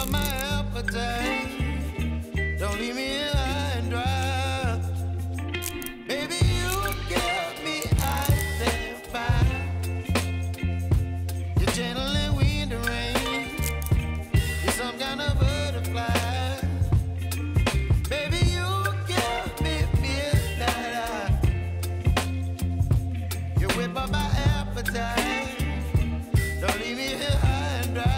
up my appetite. Don't leave me here high and dry. Baby, you give me ice and fire. You're channeling wind and rain. You're some kind of butterfly. Baby, you give me midnight. You whip up my appetite. Don't leave me here high and dry.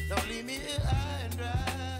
Don't leave me high and dry.